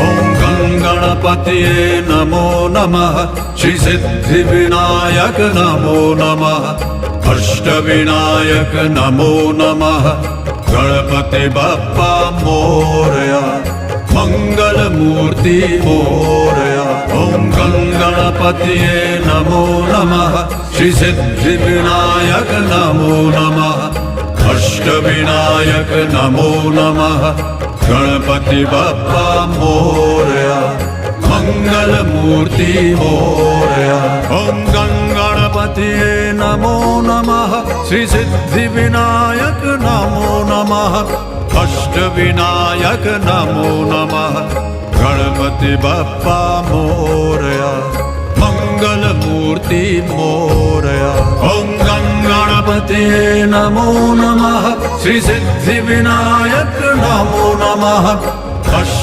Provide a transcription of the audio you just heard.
ॐ गणपतये नमो नमः श्री सिद्धिविनायक नमो नमः अष्टविनायक नमो नमः गणपति बप्पा मोरया मंगल मूर्ति मोरया। ॐ गणपतये नमो नमः श्री सिद्धिविनायक नमो नमः अष्टविनायक नमो नमः गणपति बप्पा मोरया मंगल मूर्ति मोरया। ॐ गणपतये नमो नमः श्री सिद्धिविनायक नमो नमः अष्टविनायक नमो नमः गणपति बप्पा मोरया मंगल मूर्ति मोरया। ॐ गणपतये नमो नमः श्री सिद्धिविनायक नमो नमः